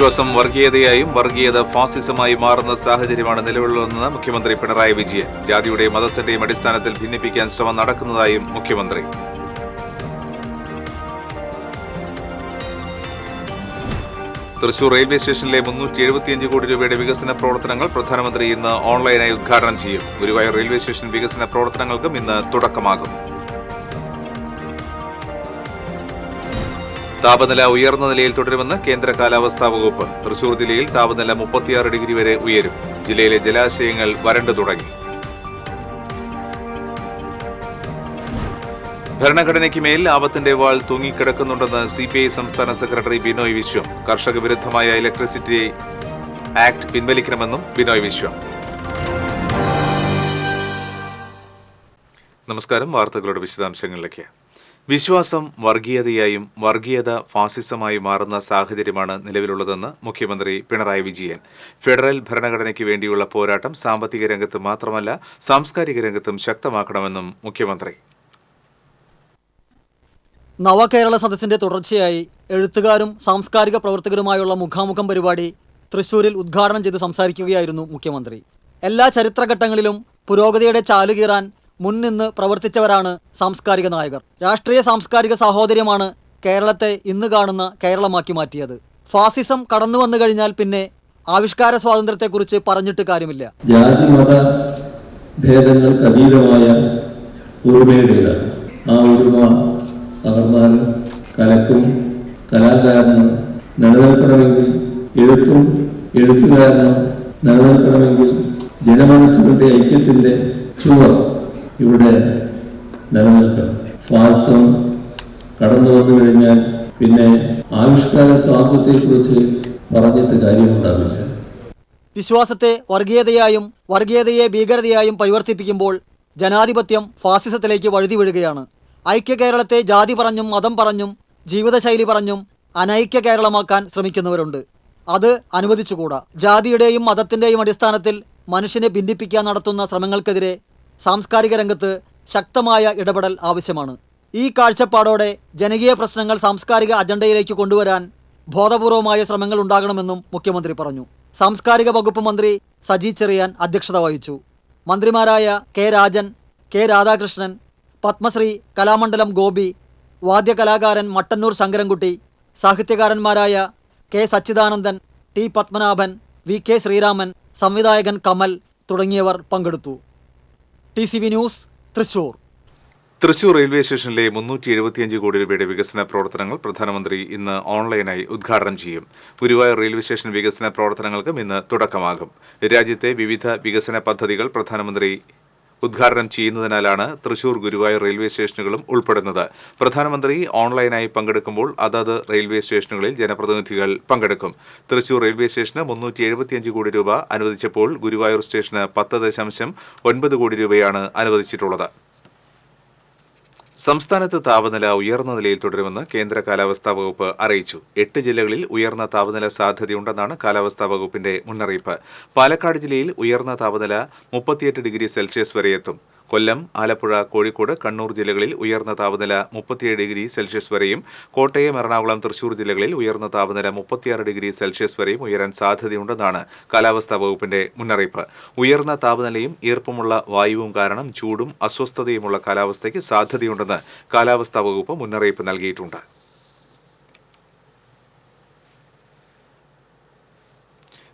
വിശ്വാസം വർഗീയതയായും വർഗീയത ഫാസിസമായി മാറുന്ന സാഹചര്യമാണ് നിലവിലുള്ളതെന്ന് മുഖ്യമന്ത്രി പിണറായി വിജയൻ. ജാതിയുടെയും മതത്തിന്റെയും അടിസ്ഥാനത്തിൽ ഭിന്നിപ്പിക്കാൻ ശ്രമം നടക്കുന്നതായും മുഖ്യമന്ത്രി. തൃശൂർ റെയിൽവേ സ്റ്റേഷനിലെ 375 കോടി രൂപയുടെ വികസന പ്രവർത്തനങ്ങൾ പ്രധാനമന്ത്രി ഇന്ന് ഓൺലൈനായി ഉദ്ഘാടനം ചെയ്യും. ഗുരുവായൂർ റെയിൽവേ സ്റ്റേഷൻ വികസന പ്രവർത്തനങ്ങൾക്കും ഇന്ന് തുടക്കമാകും. താപനില ഉയർന്ന നിലയിൽ തുടരുമെന്ന് കേന്ദ്ര കാലാവസ്ഥാ വകുപ്പ്. തൃശൂർ ജില്ലയിൽ താപനില 36 ഡിഗ്രി വരെ ഉയരും. ജില്ലയിലെ ജലാശയങ്ങൾ വരണ്ടു തുടങ്ങി. ഭരണഘടനയ്ക്ക് മേൽ ആപത്തിന്റെ വാൾ തൂങ്ങിക്കിടക്കുന്നുണ്ടെന്ന് CPI സംസ്ഥാന സെക്രട്ടറി ബിനോയ് വിശ്വം. കർഷക വിരുദ്ധമായ ഇലക്ട്രിസിറ്റി ആക്ട് പിൻവലിക്കണമെന്നും ബിനോയ് വിശ്വം. നമസ്കാരം. വാർത്തകളുടെ വിശദാംശങ്ങളിലേക്ക്. വിശ്വാസം വർഗീയതയായും വർഗീയത ഫാസിസമായി മാറുന്ന സാഹചര്യമാണ് നിലവിലുള്ളതെന്ന് മുഖ്യമന്ത്രി പിണറായി വിജയൻ. ഫെഡറൽ ഭരണഘടനയ്ക്ക് വേണ്ടിയുള്ള പോരാട്ടം സാമ്പത്തിക രംഗത്ത് മാത്രമല്ല സാംസ്കാരിക രംഗത്തും ശക്തമാക്കണമെന്നും മുഖ്യമന്ത്രി. നവകേരള സദസ്സിന്റെ തുടർച്ചയായി എഴുത്തുകാരും സാംസ്കാരിക പ്രവർത്തകരുമായുള്ള മുഖാമുഖം പരിപാടി തൃശൂരിൽ ഉദ്ഘാടനം ചെയ്ത് സംസാരിക്കുകയായിരുന്നു മുഖ്യമന്ത്രി. എല്ലാ ചരിത്രഘട്ടങ്ങളിലും പുരോഗതിയുടെ ചാലുകീറാൻ മുൻനിന്ന് പ്രവർത്തിച്ചവരാണ് സാംസ്കാരിക നായകർ. രാഷ്ട്രീയ സാംസ്കാരിക സാഹോദര്യമാണ് കേരളത്തെ ഇന്ന് കാണുന്ന കേരളമാക്കി മാറ്റിയത്. ഫാസിസം കടന്നു വന്നു കഴിഞ്ഞാൽ പിന്നെ ആവിഷ്കാര സ്വാതന്ത്ര്യത്തെക്കുറിച്ച് പറഞ്ഞിട്ട് കാര്യമില്ല. ജാതി മത ഭേദങ്ങൾക്ക് അതീതമായ ഒരുമയുടേതാണ്. ആ ഒരുമ തകർന്നാലും കലക്കും കലാകാരനും നിലനിൽക്കണമെങ്കിൽ എഴുത്തും എഴുത്തുകാരനും നിലനിൽക്കണമെങ്കിൽ ജനമനസ്സുകളുടെ ഐക്യത്തിന്റെ ചുവർ ഇവിടെ നിലനിൽക്കണം. ഫാസിസം കടന്നു വന്നു കഴിഞ്ഞാൽ പിന്നെ ആവിഷ്കാര സ്വാതന്ത്ര്യത്തെക്കുറിച്ച് പറഞ്ഞിട്ട് കാര്യമുണ്ടാവില്ല. വിശ്വാസത്തെ വർഗീയതയായും വർഗീയതയെ ഭീകരതയായും പരിവർത്തിപ്പിക്കുമ്പോൾ ജനാധിപത്യം ഫാസിസത്തിലേക്ക് വഴുതി വീഴുകയാണ്. ഐക്യ കേരളത്തെ ജാതി പറഞ്ഞും മതം പറഞ്ഞും ജീവിതശൈലി പറഞ്ഞും അനൈക്യ കേരളമാക്കാൻ ശ്രമിക്കുന്നവരുണ്ട്. അത് അനുവദിച്ചുകൂടാ. ജാതിയുടെയും മതത്തിന്റെയും അടിസ്ഥാനത്തിൽ മനുഷ്യനെ ഭിന്നിപ്പിക്കാൻ നടത്തുന്ന ശ്രമങ്ങൾക്കെതിരെ സാംസ്കാരിക രംഗത്ത് ശക്തമായ ഇടപെടൽ ആവശ്യമാണ്. ഈ കാഴ്ചപ്പാടോടെ ജനകീയ പ്രശ്നങ്ങൾ സാംസ്കാരിക അജണ്ടയിലേക്ക് കൊണ്ടുവരാൻ ബോധപൂർവമായ ശ്രമങ്ങൾ ഉണ്ടാകണമെന്നും മുഖ്യമന്ത്രി പറഞ്ഞു. സാംസ്കാരിക വകുപ്പ് മന്ത്രി സജി ചെറിയാൻ അധ്യക്ഷത വഹിച്ചു. മന്ത്രിമാരായ കെ രാജൻ, കെ രാധാകൃഷ്ണൻ, പത്മശ്രീ കലാമണ്ഡലം ഗോപി, വാദ്യകലാകാരൻ മട്ടന്നൂർ ശങ്കരൻകുട്ടി, സാഹിത്യകാരന്മാരായ K Satchidanandan, T Padmanabhan, VK Sreeraman, സംവിധായകൻ കമൽ തുടങ്ങിയവർ പങ്കെടുത്തു. TCV news, Thrissur. Thrissur railway സ്റ്റേഷനിലെ 375 കോടി രൂപയുടെ വികസന പ്രവർത്തനങ്ങൾ പ്രധാനമന്ത്രി ഇന്ന് ഓൺലൈനായി ഉദ്ഘാടനം ചെയ്യും. ഗുരുവായൂർ റെയിൽവേ സ്റ്റേഷൻ വികസന പ്രവർത്തനങ്ങൾക്കും ഇന്ന് തുടക്കമാകും. രാജ്യത്തെ വിവിധ വികസന പദ്ധതികൾ പ്രധാനമന്ത്രി ഉദ്ഘാടനം ചെയ്യുന്നതിനാലാണ് തൃശൂർ ഗുരുവായൂർ റെയിൽവേ സ്റ്റേഷനുകളും ഉൾപ്പെടുന്നത്. പ്രധാനമന്ത്രി ഓൺലൈനായി പങ്കെടുക്കുമ്പോൾ അതത് റെയിൽവേ സ്റ്റേഷനുകളിൽ ജനപ്രതിനിധികൾ പങ്കെടുക്കും. തൃശൂർ റെയിൽവേ സ്റ്റേഷന് 375 കോടി രൂപ അനുവദിച്ചപ്പോൾ ഗുരുവായൂർ സ്റ്റേഷന് 10.9 കോടി രൂപയാണ് അനുവദിച്ചിട്ടുള്ളത്. സംസ്ഥാനത്ത് താപനില ഉയർന്ന നിലയിൽ തുടരുമെന്ന് കേന്ദ്ര കാലാവസ്ഥാ വകുപ്പ് അറിയിച്ചു. 8 ജില്ലകളിൽ ഉയർന്ന താപനില സാധ്യതയുണ്ടെന്നാണ് കാലാവസ്ഥാ വകുപ്പിന്റെ മുന്നറിയിപ്പ്. പാലക്കാട് ജില്ലയിൽ ഉയർന്ന താപനില 38 ഡിഗ്രി സെൽഷ്യസ് വരെ എത്തും. കൊല്ലം, ആലപ്പുഴ, കോഴിക്കോട്, കണ്ണൂർ ജില്ലകളിൽ ഉയർന്ന താപനില 37 ഡിഗ്രി സെൽഷ്യസ് വരെയും കോട്ടയം, എറണാകുളം, തൃശൂർ ജില്ലകളിൽ ഉയർന്ന താപനില 36 ഡിഗ്രി സെൽഷ്യസ് വരെയും ഉയരാൻ സാധ്യതയുണ്ടെന്നാണ് കാലാവസ്ഥാ വകുപ്പിന്റെ മുന്നറിയിപ്പ്. ഉയർന്ന താപനിലയും ഈർപ്പമുള്ള വായുവും കാരണം ചൂടും അസ്വസ്ഥതയുമുള്ള കാലാവസ്ഥയ്ക്ക് സാധ്യതയുണ്ടെന്ന് കാലാവസ്ഥാ വകുപ്പ് മുന്നറിയിപ്പ് നൽകിയിട്ടുണ്ട്.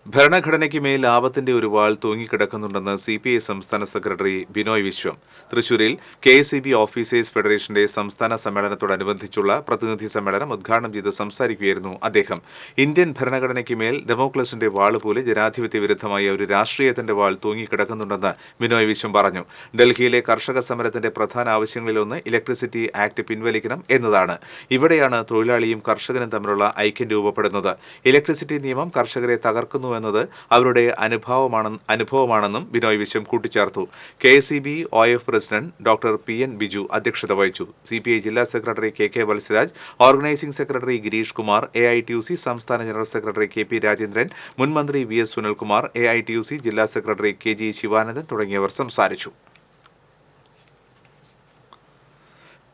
ഭരണഘടനയ്ക്ക് മേൽ ആപത്തിന്റെ ഒരു വാൾ തൂങ്ങിക്കിടക്കുന്നുണ്ടെന്ന് CPI സംസ്ഥാന സെക്രട്ടറി ബിനോയ് വിശ്വം. തൃശൂരിൽ KSEB ഓഫീസേഴ്സ് ഫെഡറേഷന്റെ സംസ്ഥാന സമ്മേളനത്തോടനുബന്ധിച്ചുള്ള പ്രതിനിധി സമ്മേളനം ഉദ്ഘാടനം ചെയ്ത് സംസാരിക്കുകയായിരുന്നു അദ്ദേഹം. ഇന്ത്യൻ ഭരണഘടനയ്ക്ക് മേൽ ഡെമോക്രസിന്റെ വാൾ പോലെ ജനാധിപത്യ വിരുദ്ധമായ ഒരു രാഷ്ട്രീയത്തിന്റെ വാൾ തൂങ്ങിക്കിടക്കുന്നുണ്ടെന്ന് ബിനോയ് വിശ്വം പറഞ്ഞു. ഡൽഹിയിലെ കർഷക സമരത്തിന്റെ പ്രധാന ആവശ്യങ്ങളിലൊന്ന് ഇലക്ട്രിസിറ്റി ആക്ട് പിൻവലിക്കണം എന്നതാണ്. ഇവിടെയാണ് തൊഴിലാളിയും കർഷകനും തമ്മിലുള്ള ഐക്യം രൂപപ്പെടുന്നത്. ഇലക്ട്രിസിറ്റി നിയമം കർഷകരെ തകർക്കുന്നു എന്നത് അവരുടെ അനുഭവമാണെന്നും ബിനോയ് വിശ്വം കൂട്ടിച്ചേർത്തു. KSEB OIF president doctor PN Biju അധ്യക്ഷത വഹിച്ചു. CPI ജില്ലാ secretary KK Valsaraj, organising secretary Girish Kumar, AITUC സംസ്ഥാന ജനറൽ സെക്രട്ടറി KP രാജേന്ദ്രൻ, മുൻ മന്ത്രി VS സുനിൽകുമാർ, AITUC ജില്ലാ സെക്രട്ടറി KG ശിവാനന്ദൻ തുടങ്ങിയവർ സംസാരിച്ചു.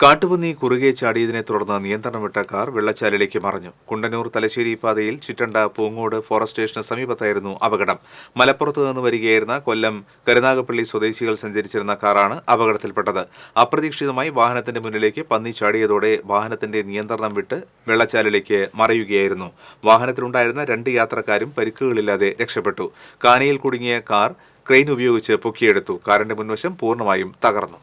കാട്ടുപന്നി കുറുകെ ചാടിയതിനെ തുടർന്ന് നിയന്ത്രണം വിട്ട കാർ വെള്ളച്ചാലിലേക്ക് മറിഞ്ഞു. കുണ്ടന്നൂർ തലശ്ശേരി പാതയിൽ ചിറ്റണ്ട പൂങ്ങോട് ഫോറസ്റ്റ് സ്റ്റേഷന് സമീപത്തായിരുന്നു അപകടം. മലപ്പുറത്തു നിന്ന് വരികയായിരുന്ന കൊല്ലം കരുനാഗപ്പള്ളി സ്വദേശികൾ സഞ്ചരിച്ചിരുന്ന കാറാണ് അപകടത്തിൽപ്പെട്ടത്. അപ്രതീക്ഷിതമായി വാഹനത്തിന്റെ മുന്നിലേക്ക് പന്നി ചാടിയതോടെ വാഹനത്തിന്റെ നിയന്ത്രണം വിട്ട് വെള്ളച്ചാലിലേക്ക് മറിയുകയായിരുന്നു. വാഹനത്തിലുണ്ടായിരുന്ന 2 യാത്രക്കാരും പരിക്കുകളില്ലാതെ രക്ഷപ്പെട്ടു. കാനയിൽ കുടുങ്ങിയ കാർ ക്രെയിൻ ഉപയോഗിച്ച് പൊക്കിയെടുത്തു. കാറിന്റെ മുൻവശം പൂർണ്ണമായും തകർന്നു.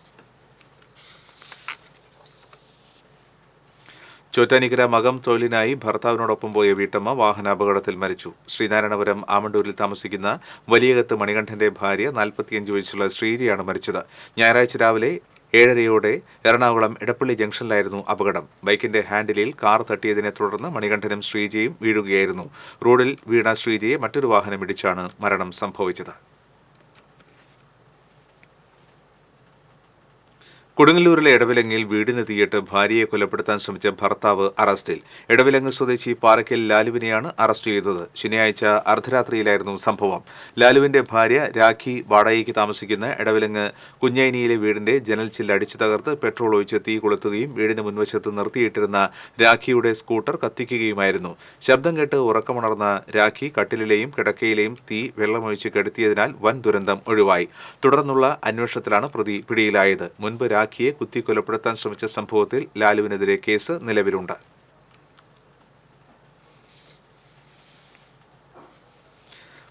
ചോറ്റാനിക്കര മകം തൊഴിലിനായി ഭർത്താവിനോടൊപ്പം പോയ വീട്ടമ്മ വാഹനാപകടത്തിൽ മരിച്ചു. ശ്രീനാരായണപുരം ആമണ്ടൂരിൽ താമസിക്കുന്ന വലിയകത്ത് മണികണ്ഠന്റെ ഭാര്യ 45 വയസ്സുള്ള ശ്രീജയാണ് മരിച്ചത്. ഞായറാഴ്ച രാവിലെ 7:30 എറണാകുളം എടപ്പള്ളി ജംഗ്ഷനിലായിരുന്നു അപകടം. ബൈക്കിന്റെ ഹാൻഡിലിൽ കാർ തട്ടിയതിനെ തുടർന്ന് മണികണ്ഠനും ശ്രീജയും വീഴുകയായിരുന്നു. റോഡിൽ വീണ ശ്രീജയെ മറ്റൊരു വാഹനം ഇടിച്ചാണ് മരണം സംഭവിച്ചത്. കൊടുങ്ങല്ലൂരിലെ എടവിലങ്ങിൽ വീടിന് തീയിട്ട് ഭാര്യയെ കൊലപ്പെടുത്താൻ ശ്രമിച്ച ഭർത്താവ് അറസ്റ്റിൽ. എടവിലങ്ങ് സ്വദേശി പാറയ്ക്കൽ ലാലുവിനെയാണ് അറസ്റ്റ് ചെയ്തത്. ശനിയാഴ്ച അർദ്ധരാത്രിയിലായിരുന്നു സംഭവം. ലാലുവിന്റെ ഭാര്യ രാഖി വാടകയ്ക്ക് താമസിക്കുന്ന എടവിലങ്ങ് കുഞ്ഞൈനിയിലെ വീടിന്റെ ജനൽ ചില്ല് അടിച്ചു തകർത്ത് പെട്രോൾ ഒഴിച്ച് തീ കൊളുത്തുകയും വീടിന് മുൻവശത്ത് നിർത്തിയിട്ടിരുന്ന രാഖിയുടെ സ്കൂട്ടർ കത്തിക്കുകയുമായിരുന്നു. ശബ്ദം കേട്ട് ഉറക്കമുണർന്ന രാഖി കട്ടിലിലെയും കിടക്കയിലെയും തീ വെള്ളമൊഴിച്ച് കെടുത്തിയതിനാൽ വൻ ദുരന്തം ഒഴിവായി. തുടർന്നുള്ള അന്വേഷണത്തിലാണ് പ്രതി പിടിയിലായത്. മുൻപ് രാഖിയെ കുത്തിക്കൊലപ്പെടുത്താൻ ശ്രമിച്ച സംഭവത്തിൽ ലാലുവിനെതിരെ കേസ് നിലവിലുണ്ട്.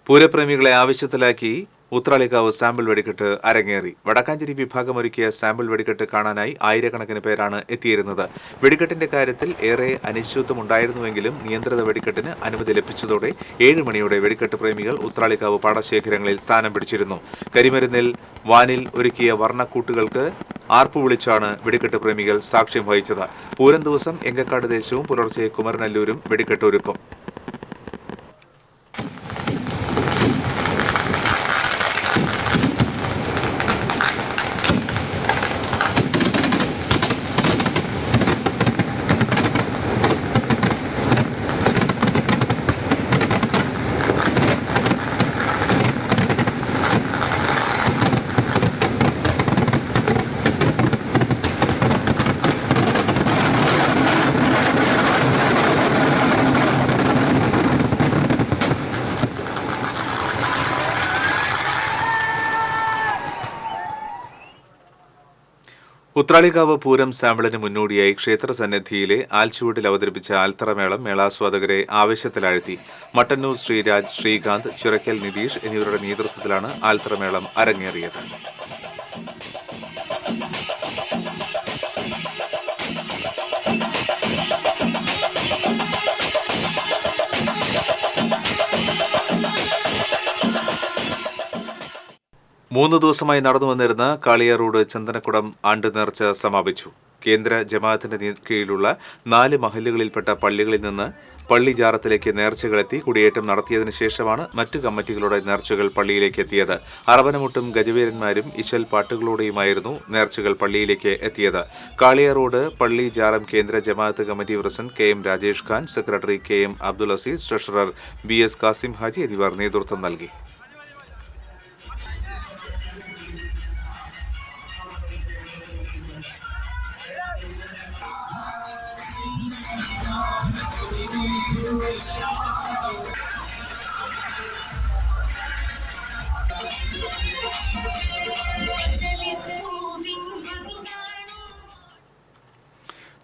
പൂരപ്രേമികളെ ആവശ്യത്തിലാക്കി ഉത്രാളിക്കാവ് സാമ്പിൾ വെടിക്കെട്ട് അരങ്ങേറി. വടക്കാഞ്ചേരി വിഭാഗം ഒരുക്കിയ സാമ്പിൾ വെടിക്കെട്ട് കാണാനായി ആയിരക്കണക്കിന് പേരാണ് എത്തിയിരുന്നത്. വെടിക്കെട്ടിന്റെ കാര്യത്തിൽ ഏറെ അനിശ്ചിതത്വമുണ്ടായിരുന്നുവെങ്കിലും നിയന്ത്രിത വെടിക്കെട്ടിന് അനുമതി ലഭിച്ചതോടെ 7 മണിയോടെ വെടിക്കെട്ട് പ്രേമികൾ ഉത്രാളിക്കാവ് പാടശേഖരങ്ങളിൽ സ്ഥാനം പിടിച്ചിരുന്നു. കരിമരുന്നിൽ വാനിൽ ഒരുക്കിയ വർണ്ണക്കൂട്ടുകൾക്ക് ആർപ്പു വിളിച്ചാണ് വെടിക്കെട്ട് പ്രേമികൾ സാക്ഷ്യം വഹിച്ചത്. പൂരം ദിവസം എങ്കക്കാട് ദേശവും പുലർച്ചെ കുമരനല്ലൂരും വെടിക്കെട്ട് ഒരുക്കും. ഉത്രാളിക്കാവ് പൂരം സാമ്പിളിന് മുന്നോടിയായി ക്ഷേത്ര സന്നിധിയിലെ ആൽച്ചുവട്ടിൽ അവതരിപ്പിച്ച ആൽത്തറമേളം മേളാസ്വാദകരെ ആവേശത്തിലാഴ്ത്തി. മട്ടന്നൂർ ശ്രീരാജ്, ശ്രീകാന്ത്, ചിറക്കൽ നിതീഷ് എന്നിവരുടെ നേതൃത്വത്തിലാണ് ആൽത്തറമേളം അരങ്ങേറിയത്. മൂന്ന് ദിവസമായി നടന്നു വന്നിരുന്ന കാളിയാറോഡ് ചന്ദനക്കുടം ആണ്ട് നേർച്ച സമാപിച്ചു. കേന്ദ്ര ജമാഅത്തിന്റെ കീഴിലുള്ള 4 മഹല്ലുകളിൽപ്പെട്ട പള്ളികളിൽ നിന്ന് പള്ളി ജാറത്തിലേക്ക് നേർച്ചകളെത്തി കുടിയേറ്റം നടത്തിയതിനു ശേഷമാണ് മറ്റു കമ്മിറ്റികളുടെ നേർച്ചകൾ പള്ളിയിലേക്ക് എത്തിയത്. അറബനമുട്ടും ഗജവീരന്മാരും ഇശൽ പാട്ടുകളോടെയുമായിരുന്നു നേർച്ചകൾ പള്ളിയിലേക്ക് എത്തിയത്. കാളിയാറോഡ് പള്ളി ജാറം കേന്ദ്ര ജമാഅത്ത് committee president KM Rajesh Khan, secretary KM Abdul Aziz, treasurer BS Kasim Haji എന്നിവർ നേതൃത്വം നൽകി.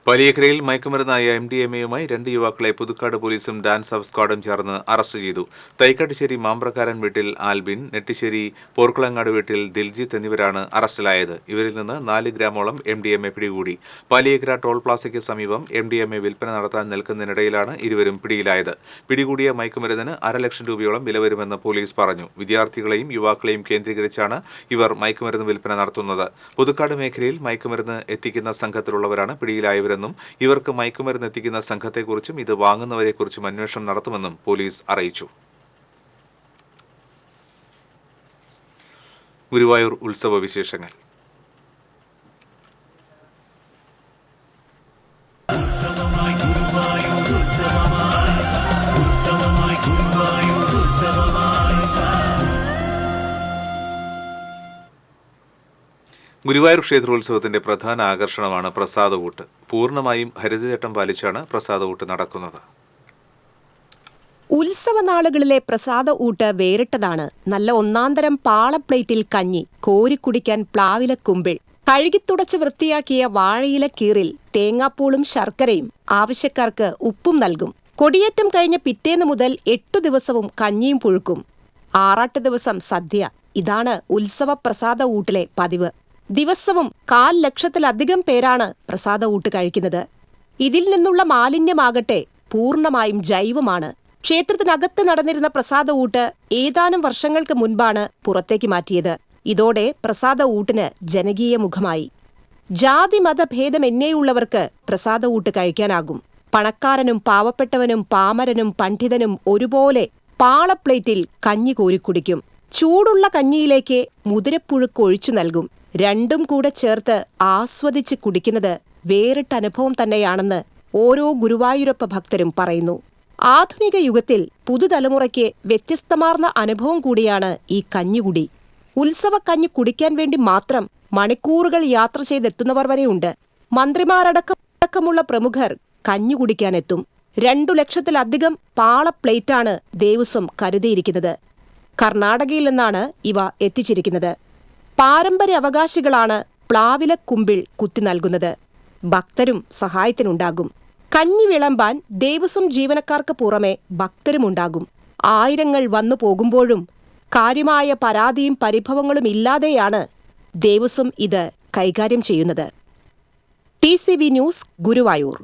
വലിയക്കരയിൽ മയക്കുമരുന്നായ MDMA-യുമായി 2 യുവാക്കളെ പുതുക്കാട് പോലീസും ഡാൻസ് ഓഫ് സ്ക്വാഡും ചേർന്ന് അറസ്റ്റ് ചെയ്തു. തൈക്കാട്ടുശ്ശേരി മാമ്പ്രക്കാരൻ വീട്ടിൽ ആൽബിൻ, നെട്ടിശ്ശേരി പോർക്കുളങ്ങാട് വീട്ടിൽ ദിൽജിത്ത് എന്നിവരാണ് അറസ്റ്റിലായത്. ഇവരിൽ നിന്ന് 4 ഗ്രാമോളം MDMA പിടികൂടി. പാലിയേക്കര ടോൾ പ്ലാസയ്ക്ക് സമീപം MDMA വിൽപ്പന നടത്താൻ നിൽക്കുന്നതിനിടയിലാണ് ഇരുവരും പിടിയിലായത്. പിടികൂടിയ മയക്കുമരുന്നിന് 1.5 ലക്ഷം രൂപയോളം വില വരുമെന്ന് പോലീസ് പറഞ്ഞു. വിദ്യാർത്ഥികളെയും യുവാക്കളെയും കേന്ദ്രീകരിച്ചാണ് ഇവർ മയക്കുമരുന്ന് വിൽപ്പന നടത്തുന്നത്. പുതുക്കാട് മേഖലയിൽ മയക്കുമരുന്ന് എത്തിക്കുന്ന സംഘത്തിലുള്ളവരാണ് പിടിയിലായവരെന്നും ഇവർക്ക് മയക്കുമരുന്ന് എത്തിക്കുന്ന സംഘത്തെക്കുറിച്ചും ഇത് വാങ്ങുന്നവരെക്കുറിച്ചും അന്വേഷണം നടത്തുമെന്നും പോലീസ് അറിയിച്ചു. ഗുരുവായൂർ ഉത്സവ വിശേഷങ്ങൾ. ഗുരുവായൂർ ക്ഷേത്രോത്സവത്തിന്റെ പ്രധാന ആകർഷണമാണ് പ്രസാദകൂട്ട്. പൂർണ്ണമായും ഹരിതചട്ടം പാലിച്ചാണ് പ്രസാദകൂട്ട് നടക്കുന്നത്. ഉത്സവനാളുകളിലെ പ്രസാദ ഊട്ട് വേറിട്ടതാണ്. നല്ല ഒന്നാന്തരം പാളപ്ലേറ്റിൽ കഞ്ഞി, കോരിക്കുടിക്കാൻ പ്ലാവില കുമ്പിൾ, കഴുകിത്തുടച്ച് വൃത്തിയാക്കിയ വാഴയില കീറിൽ തേങ്ങാപ്പൂളും ശർക്കരയും, ആവശ്യക്കാർക്ക് ഉപ്പും നൽകും. കൊടിയേറ്റം കഴിഞ്ഞ പിറ്റേന്ന് മുതൽ 8 ദിവസവും കഞ്ഞിയും പുഴുക്കും. 6 ദിവസം സദ്യ. ഇതാണ് ഉത്സവ പ്രസാദ ഊട്ടിലെ പതിവ്. ദിവസവും 1/4 ലക്ഷത്തിലധികം പേരാണ് പ്രസാദ ഊട്ട് കഴിക്കുന്നത്. ഇതിൽ നിന്നുള്ള മാലിന്യമാകട്ടെ പൂർണ്ണമായും ജൈവമാണ്. ക്ഷേത്രത്തിനകത്ത് നടന്നിരുന്ന പ്രസാദ ഊട്ട് ഏതാനും വർഷങ്ങൾക്ക് മുൻപാണ് പുറത്തേക്ക് മാറ്റിയത്. ഇതോടെ പ്രസാദ ഊട്ടിന് ജനകീയ മുഖമായി. ജാതി മതഭേദമെന്നേയുള്ളവർക്ക് പ്രസാദ ഊട്ട് കഴിക്കാനാകും. പണക്കാരനും പാവപ്പെട്ടവനും പാമരനും പണ്ഡിതനും ഒരുപോലെ പാളപ്ലേറ്റിൽ കഞ്ഞി കോരിക്കുടിക്കും. ചൂടുള്ള കഞ്ഞിയിലേക്ക് മുതിരപ്പുഴുക്ക് ഒഴിച്ചു നൽകും. രണ്ടും കൂടെ ചേർത്ത് ആസ്വദിച്ച് കുടിക്കുന്നത് വേറിട്ട അനുഭവം തന്നെയാണെന്ന് ഓരോ ഗുരുവായൂരപ്പ ഭക്തരും പറയുന്നു. ആധുനിക യുഗത്തിൽ പുതുതലമുറയ്ക്ക് വ്യത്യസ്തമാർന്ന അനുഭവം കൂടിയാണ് ഈ കഞ്ഞികുടി. ഉത്സവക്കഞ്ഞി കുടിക്കാൻ വേണ്ടി മാത്രം മണിക്കൂറുകൾ യാത്ര ചെയ്തെത്തുന്നവർ വരെയുണ്ട്. മന്ത്രിമാരടക്കമുള്ള പ്രമുഖർ കഞ്ഞി കുടിക്കാനെത്തും. 2 ലക്ഷത്തിലധികം പാളപ്ലേറ്റാണ് ദേവസ്വം കരുതിയിരിക്കുന്നത്. കർണാടകയിൽ നിന്നാണ് ഇവ എത്തിച്ചിരിക്കുന്നത്. പാരമ്പര്യ അവകാശികളാണ് പ്ലാവില കുമ്പിൾ കുത്തി നൽകുന്നത്. ഭക്തരും സഹായത്തിനുണ്ടാകും. കഞ്ഞി വിളമ്പാൻ ദേവസ്വം ജീവനക്കാർക്ക് പുറമെ ഭക്തരുമുണ്ടാകും. ആയിരങ്ങൾ വന്നു പോകുമ്പോഴും കാര്യമായ പരാതിയും പരിഭവങ്ങളും ഇല്ലാതെയാണ് ദേവസ്വം ഇത് കൈകാര്യം ചെയ്യുന്നത്. TCV news, Guruvayur.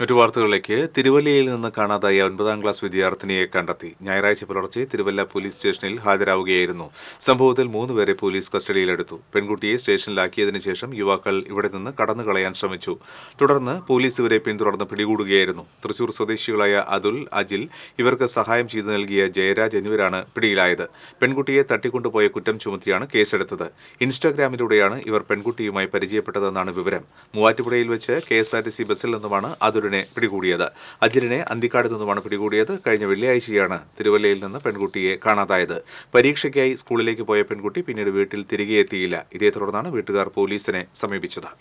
മറ്റു വാർത്തകളിലേക്ക്. തിരുവല്ലയിൽ നിന്ന് കാണാതായ 9ാം ക്ലാസ് വിദ്യാർത്ഥിനിയെ കണ്ടെത്തി. ഞായറാഴ്ച പുലർച്ചെ തിരുവല്ല പോലീസ് സ്റ്റേഷനിൽ ഹാജരാവുകയായിരുന്നു. സംഭവത്തിൽ 3 പേരെ പോലീസ് കസ്റ്റഡിയിലെടുത്തു. പെൺകുട്ടിയെ സ്റ്റേഷനിലാക്കിയതിനു ശേഷം യുവാക്കൾ ഇവിടെ നിന്ന് കടന്നുകളയാൻ ശ്രമിച്ചു. തുടർന്ന് പോലീസ് ഇവരെ പിന്തുടർന്ന് പിടികൂടുകയായിരുന്നു. തൃശൂർ സ്വദേശികളായ അതുൽ, അജിൽ, ഇവർക്ക് സഹായം ചെയ്തു നൽകിയ ജയരാജ് എന്നിവരാണ് പിടിയിലായത്. പെൺകുട്ടിയെ തട്ടിക്കൊണ്ടുപോയ കുറ്റം ചുമത്തിയാണ് കേസെടുത്തത്. ഇൻസ്റ്റാഗ്രാമിലൂടെയാണ് ഇവർ പെൺകുട്ടിയുമായി പരിചയപ്പെട്ടതെന്നാണ് വിവരം. മൂവാറ്റുപുഴയിൽ വെച്ച് KSRTC ബസ്സിൽ നിന്നുമാണ് അതുലിനെ പിടികൂടിയത്. അജിലിനെ അന്തിക്കാട് നിന്നുമാണ് പിടികൂടിയത്. കഴിഞ്ഞ വെള്ളിയാഴ്ചയാണ് തിരുവല്ലയിൽ നിന്ന് പെൺകുട്ടിയെ കാണാതായത്. പരീക്ഷയ്ക്കായി സ്കൂളിലേക്ക് പോയ പെൺകുട്ടി പിന്നീട് വീട്ടിൽ തിരികെ എത്തിയില്ല. ഇതേ തുടർന്നാണ് വീട്ടുകാർ പോലീസിനെ സമീപിച്ചത്.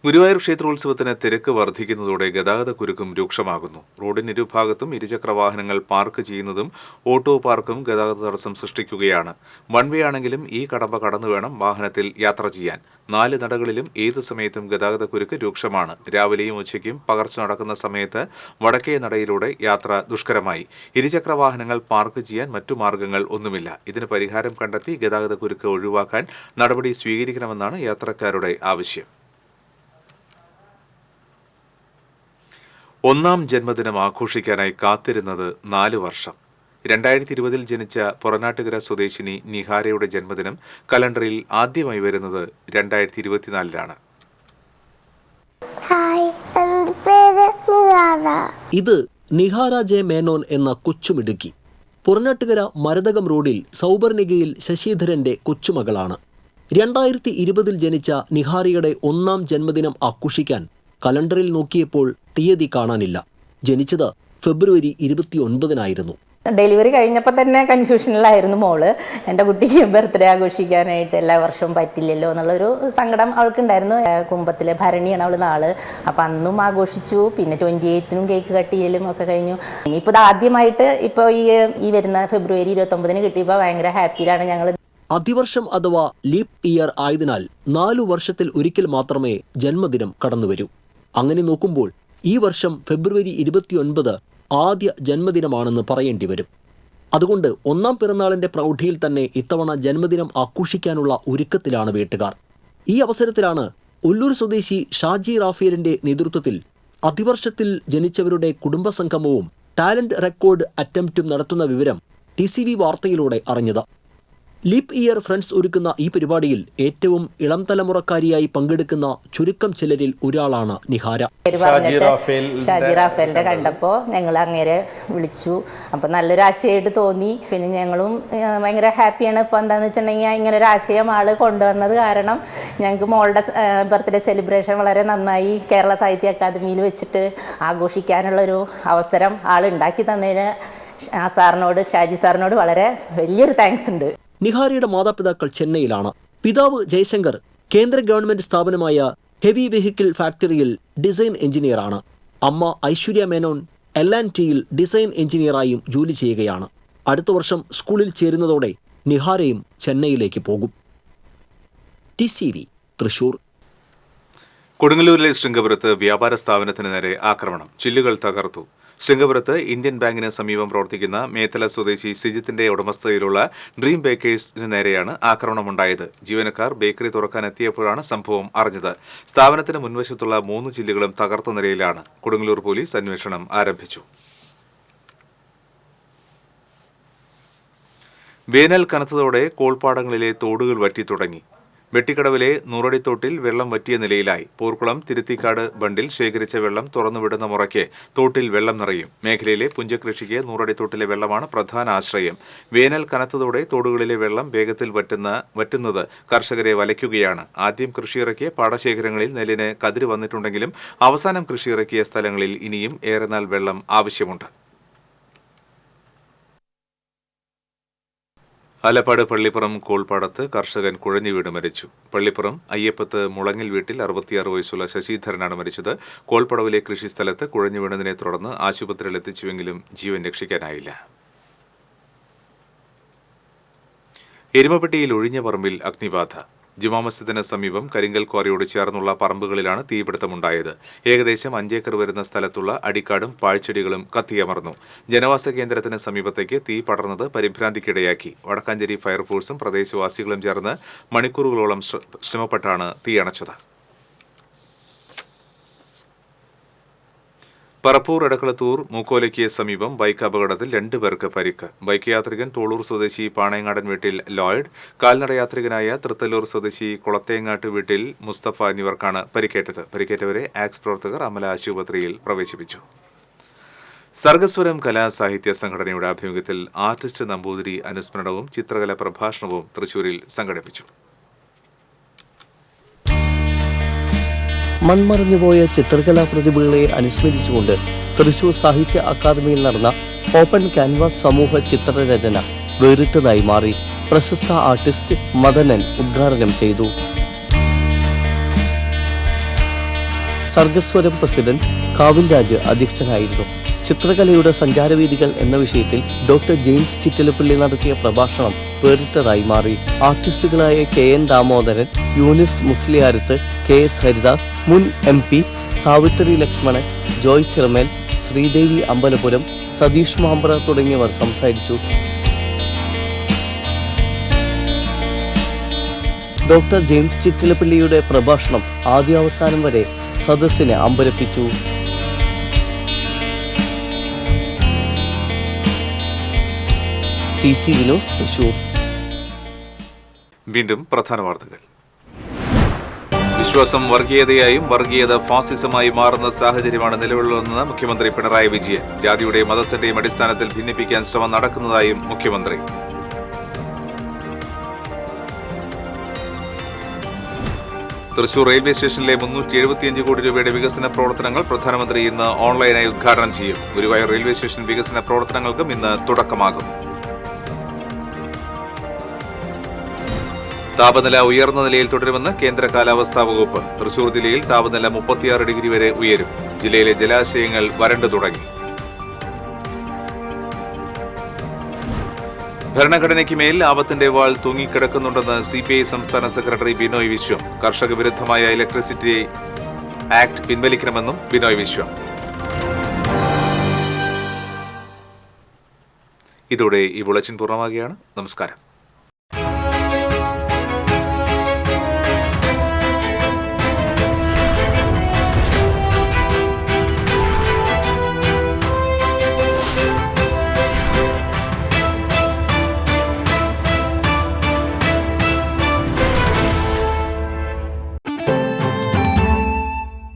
ഗുരുവായൂർ ക്ഷേത്രോത്സവത്തിന് തിരക്ക് വർദ്ധിക്കുന്നതോടെ ഗതാഗതക്കുരുക്കും രൂക്ഷമാകുന്നു. റോഡിനിരുഭാഗത്തും ഇരുചക്രവാഹനങ്ങൾ പാർക്ക് ചെയ്യുന്നതും ഓട്ടോ പാർക്കും ഗതാഗത തടസ്സം സൃഷ്ടിക്കുകയാണ്. വൺ വേ ആണെങ്കിലും ഈ കടമ്പ കടന്നു വേണം വാഹനത്തിൽ യാത്ര ചെയ്യാൻ. 4 നടകളിലും ഏത് സമയത്തും ഗതാഗതക്കുരുക്ക് രൂക്ഷമാണ്. രാവിലെയും ഉച്ചയ്ക്കും പകർച്ച നടക്കുന്ന സമയത്ത് വടക്കേ നടയിലൂടെ യാത്ര ദുഷ്കരമായി. ഇരുചക്രവാഹനങ്ങൾ പാർക്ക് ചെയ്യാൻ മറ്റു മാർഗങ്ങൾ ഒന്നുമില്ല. ഇതിന് പരിഹാരം കണ്ടെത്തി ഗതാഗതക്കുരുക്ക് ഒഴിവാക്കാൻ നടപടി സ്വീകരിക്കണമെന്നാണ് യാത്രക്കാരുടെ ആവശ്യം. 1ാം ജന്മദിനം ആഘോഷിക്കാനായി കാത്തിരുന്നത് 4 വർഷം. 2020 ജനിച്ച പുറനാട്ടുകര സ്വദേശിനി നിഹാരയുടെ ജന്മദിനം കലണ്ടറിൽ ആദ്യമായി വരുന്നത് 2024 ഇത് നിഹാര ജെ മേനോൻ എന്ന കൊച്ചുമിടുക്കി. പുറനാട്ടുകര മരതകം റോഡിൽ സൗപർണികയിൽ ശശിധരന്റെ കൊച്ചുമകളാണ്. 2020 ജനിച്ച നിഹാരയുടെ 1ാം ജന്മദിനം ആഘോഷിക്കാൻ കലണ്ടറിൽ നോക്കിയപ്പോൾ തീയതി കാണാനില്ല. ജനിച്ചത് ഫെബ്രുവരി 29 ഡെലിവറി കഴിഞ്ഞപ്പോൾ തന്നെ കൺഫ്യൂഷനിലായിരുന്നു മോള്. എൻ്റെ കുട്ടിക്ക് ബർത്ത്ഡേ ആഘോഷിക്കാനായിട്ട് എല്ലാ വർഷവും പറ്റില്ലല്ലോ എന്നുള്ളൊരു സങ്കടം അവൾക്കുണ്ടായിരുന്നു. കുംഭത്തിലെ ഭരണിയാണ് അവൾ നാള്. അപ്പം അന്നും ആഘോഷിച്ചു. പിന്നെ 28നും കേക്ക് കട്ട് ചെയ്യലും ഒക്കെ കഴിഞ്ഞു. ഇനിയിപ്പോൾ ഇത് ആദ്യമായിട്ട് ഇപ്പോൾ ഈ വരുന്ന ഫെബ്രുവരി 29 കിട്ടിയപ്പോൾ ഭയങ്കര ഹാപ്പിയിലാണ് ഞങ്ങൾ. അതിവർഷം അഥവാ ലീപ് ഇയർ ആയതിനാൽ 4 വർഷത്തിൽ ഒരിക്കൽ മാത്രമേ ജന്മദിനം കടന്നുവരൂ. അങ്ങനെ നോക്കുമ്പോൾ ഈ വർഷം ഫെബ്രുവരി 29 ആദ്യ ജന്മദിനമാണെന്ന് പറയേണ്ടി വരും. അതുകൊണ്ട് 1ാം പിറന്നാളിന്റെ പ്രൗഢിയിൽ തന്നെ ഇത്തവണ ജന്മദിനം ആഘോഷിക്കാനുള്ള ഒരുക്കത്തിലാണ് വീട്ടുകാർ. ഈ അവസരത്തിലാണ് ഉല്ലൂർ സ്വദേശി ഷാജി റാഫേലിന്റെ നേതൃത്വത്തിൽ അതിവർഷത്തിൽ ജനിച്ചവരുടെ കുടുംബസംഗമവും ടാലന്റ് റെക്കോർഡ് അറ്റംപ്റ്റും നടത്തുന്ന വിവരം TCV വാർത്തയിലൂടെ അറിഞ്ഞത്. ലീപ് ഇയർ ഫ്രണ്ട്സ് ഒരുക്കുന്ന ഈ പരിപാടിയിൽ ഏറ്റവും ഇളം തലമുറക്കാരിയായി പങ്കെടുക്കുന്ന ചുരുക്കം ചിലരിൽ ഒരാളാണ് നിഹാര. ഷാജി റാഫേലിന്റെ കണ്ടപ്പോ ഞങ്ങൾ അങ്ങേരെ വിളിച്ചു. അപ്പൊ നല്ലൊരു ആശയമായിട്ട് തോന്നി. പിന്നെ ഞങ്ങളും ഭയങ്കര ഹാപ്പിയാണ്. ഇപ്പൊ എന്താന്ന് വെച്ചിട്ടുണ്ടെങ്കിൽ ഇങ്ങനെ ഒരു ആശയം ആള് കൊണ്ടുവന്നത് കാരണം ഞങ്ങൾക്ക് മോളുടെ ബർത്ത്ഡേ സെലിബ്രേഷൻ വളരെ നന്നായി കേരള സാഹിത്യ അക്കാദമിയിൽ വെച്ചിട്ട് ആഘോഷിക്കാനുള്ളൊരു അവസരം ആൾ ഉണ്ടാക്കി തന്നതിന് ഷാജി സാറിനോട് വളരെ വലിയൊരു താങ്ക്സ് ഉണ്ട്. നിഹാരയുടെ മാതാപിതാക്കൾ ചെന്നൈയിലാണ്. പിതാവ് ജയശങ്കർ കേന്ദ്ര ഗവൺമെന്റ് സ്ഥാപനമായ ഹെവി വെഹിക്കിൾ ഫാക്ടറിയിൽ ഡിസൈൻ എഞ്ചിനീയറാണ്. അമ്മ ഐശ്വര്യ മേനോൻ L&Tയിൽ ഡിസൈൻ എഞ്ചിനീയറായും ജോലി ചെയ്യുകയാണ്. അടുത്ത വർഷം സ്കൂളിൽ ചേരുന്നതോടെ നിഹാരയും ചെന്നൈയിലേക്ക് പോകും. TCV തൃശൂർ. കൊടുങ്ങല്ലൂരിലെ ശൃംഗപുരത്ത് വ്യാപാര സ്ഥാപനത്തിന് നേരെ ആക്രമണം. ചില്ലുകൾ തകർത്തു. ശൃംഗപുരത്ത് ഇന്ത്യൻ ബാങ്കിന് സമീപം പ്രവർത്തിക്കുന്ന മേത്തല സ്വദേശി സിജിത്തിന്റെ ഉടമസ്ഥതയിലുള്ള ഡ്രീം ബേക്കേഴ്സിന് നേരെയാണ് ആക്രമണമുണ്ടായത്. ജീവനക്കാർ ബേക്കറി തുറക്കാനെത്തിയപ്പോഴാണ് സംഭവം അറിഞ്ഞത്. സ്ഥാപനത്തിന് മുൻവശത്തുള്ള 3 ചില്ലുകളും തകർത്ത നിലയിലാണ്. കൊടുങ്ങല്ലൂർ പോലീസ് അന്വേഷണം ആരംഭിച്ചു. വേനൽ കനത്തതോടെ കോൾപ്പാടങ്ങളിലെ തോടുകൾ വറ്റിത്തുടങ്ങി. വെട്ടിക്കടവിലെ നൂറടിത്തോട്ടിൽ വെള്ളം വറ്റിയ നിലയിലായി. പോർക്കുളം തിരുത്തിക്കാട് ബണ്ടിൽ ശേഖരിച്ച വെള്ളം തുറന്നുവിടുന്ന മുറയ്ക്ക് തോട്ടിൽ വെള്ളം നിറയും. മേഖലയിലെ പുഞ്ചകൃഷിക്ക് നൂറടിത്തോട്ടിലെ വെള്ളമാണ് പ്രധാന ആശ്രയം. വേനൽ കനത്തതോടെ തോടുകളിലെ വെള്ളം വേഗത്തിൽ വറ്റുന്നത് കർഷകരെ വലയ്ക്കുകയാണ്. ആദ്യം കൃഷിയിറക്കിയ പാടശേഖരങ്ങളിൽ നെല്ലിന് കതിര് വന്നിട്ടുണ്ടെങ്കിലും അവസാനം കൃഷിയിറക്കിയ സ്ഥലങ്ങളിൽ ഇനിയും ഏറെ നാൾ വെള്ളം ആവശ്യമുണ്ട്. ആലപ്പാട് പള്ളിപ്പുറം കോൾപ്പാടത്ത് കർഷകൻ കുഴഞ്ഞു വീണ് മരിച്ചു. പള്ളിപ്പുറം അയ്യപ്പത്ത് മുളങ്ങിൽ വീട്ടിൽ 66 വയസ്സുള്ള ശശിധരനാണ് മരിച്ചത്. കോൾപ്പടവിലെ കൃഷിസ്ഥലത്ത് കുഴഞ്ഞു വീണതിനെ തുടർന്ന് ആശുപത്രിയിൽ എത്തിച്ചുവെങ്കിലും ജീവൻ രക്ഷിക്കാനായില്ല. എരുമപ്പെട്ടിയിൽ ഒഴിഞ്ഞ പറമ്പിൽ അഗ്നിബാധ. ജുമാ മസ്ജിദിന് സമീപം കരിങ്കൽ ക്വാറിയോട് ചേർന്നുള്ള പറമ്പുകളിലാണ് തീപിടുത്തമുണ്ടായത്. ഏകദേശം 5 ഏക്കർ വരുന്ന സ്ഥലത്തുള്ള അടിക്കാടും പാഴ്ചെടികളും കത്തിയമർന്നു. ജനവാസ കേന്ദ്രത്തിന് സമീപത്തേക്ക് തീ പടർന്നത് പരിഭ്രാന്തിക്കിടയാക്കി. വടക്കാഞ്ചേരി ഫയർഫോഴ്സും പ്രദേശവാസികളും ചേർന്ന് മണിക്കൂറുകളോളം ശ്രമപ്പെട്ടാണ് തീയണച്ചത്. പറപ്പൂർ എടക്കളത്തൂർ മൂക്കോലയ്ക്ക് സമീപം ബൈക്ക് അപകടത്തിൽ 2 പേർക്ക് പരിക്ക്. ബൈക്ക് യാത്രികൻ തോളൂർ സ്വദേശി പാണയങ്ങാടൻ വീട്ടിൽ ലോയിഡ്, കാൽനടയാത്രികനായ തൃത്തല്ലൂർ സ്വദേശി കുളത്തേങ്ങാട്ട് വീട്ടിൽ മുസ്തഫ എന്നിവർക്കാണ് പരിക്കേറ്റത്. പരിക്കേറ്റവരെ ആക്സ് പ്രവർത്തകർ അമല ആശുപത്രിയിൽ പ്രവേശിപ്പിച്ചു. സർഗസ്വരം കലാ സാഹിത്യ സംഘടനയുടെ ആഭിമുഖ്യത്തിൽ ആർട്ടിസ്റ്റ് നമ്പൂതിരി അനുസ്മരണവും ചിത്രകല പ്രഭാഷണവും തൃശൂരിൽ സംഘടിപ്പിച്ചു. മൺമറഞ്ഞുപോയ ചിത്രകലാ പ്രതിഭകളെ അനുസ്മരിച്ചുകൊണ്ട് തൃശൂർ സാഹിത്യ അക്കാദമിയിൽ നടന്ന ഓപ്പൺ ക്യാൻവാസ് സമൂഹ ചിത്രരചന വേറിട്ടതായി മാറി. പ്രശസ്ത ആർട്ടിസ്റ്റ് മദനൻ ഉദ്ഘാടനം ചെയ്തു. സർഗസ്വരം പ്രസിഡന്റ് കാവിൽ രാജ് അധ്യക്ഷനായിരുന്നു. ചിത്രകലയുടെ സഞ്ചാരവേദികൾ എന്ന വിഷയത്തിൽ ഡോക്ടർ ജെയിംസ് ചിറ്റലപ്പള്ളി നടത്തിയ പ്രഭാഷണം വേറിട്ടതായി മാറി. ആർട്ടിസ്റ്റുകളായ KN ദാമോദരൻ, യൂനിസ് മുസ്ലിയാരത്ത്, KS ഹരിദാസ്, മുൻ MP സാവിത്രി ലക്ഷ്മണൻ, ജോയ് ചിറമേൽ, ശ്രീദേവി അമ്പലപുരം, സതീഷ് മാമ്പ്ര തുടങ്ങിയവർ സംസാരിച്ചു. ഡോക്ടർ ജെയിംസ് ചിറ്റലപ്പള്ളിയുടെ പ്രഭാഷണം ആദ്യാവസാനം വരെ സദസ്സിനെ അമ്പരപ്പിച്ചു. TCV news Thrissur. വീണ്ടും പ്രധാന വാർത്തകൾ. വിശ്വാസം വർഗീയതയായും വർഗീയത ഫാസിസമായി മാറുന്ന സാഹചര്യമാണ് നിലവിലുള്ളതെന്ന് മുഖ്യമന്ത്രി പിണറായി വിജയൻ. ജാതിയുടെയും മതത്തിന്റെയും അടിസ്ഥാനത്തിൽ ഭിന്നിപ്പിക്കാൻ ശ്രമം നടക്കുന്നതായും മുഖ്യമന്ത്രി. തൃശൂർ റെയിൽവേ സ്റ്റേഷനിലെ 375 കോടി രൂപയുടെ വികസന പ്രവർത്തനങ്ങൾ പ്രധാനമന്ത്രി ഇന്ന് ഓൺലൈനായി ഉദ്ഘാടനം ചെയ്യും. ഗുരുവായൂർ റെയിൽവേ സ്റ്റേഷൻ വികസന പ്രവർത്തനങ്ങൾക്കും ഇന്ന് തുടക്കമാകും. താപനില ഉയർന്ന നിലയിൽ തുടരുമെന്ന് കേന്ദ്ര കാലാവസ്ഥാ വകുപ്പ്. തൃശൂർ ജില്ലയിൽ താപനില 36 ഡിഗ്രി വരെ ഉയരും. ജില്ലയിലെ ജലാശയങ്ങൾ വരണ്ടു തുടങ്ങി. ഭരണഘടനയ്ക്ക് മേൽ ആപത്തിന്റെ വാൾ തൂങ്ങിക്കിടക്കുന്നുണ്ടെന്ന് CPI സംസ്ഥാന സെക്രട്ടറി ബിനോയ് വിശ്വം. കർഷക വിരുദ്ധമായ ഇലക്ട്രിസിറ്റി ആക്ട് പിൻവലിക്കണമെന്നും ബിനോയ് വിശ്വം. ഇതോടെ ഈ ബുള്ളറ്റിൻ പൂർണ്ണമാകുകയാണ്. നമസ്കാരം.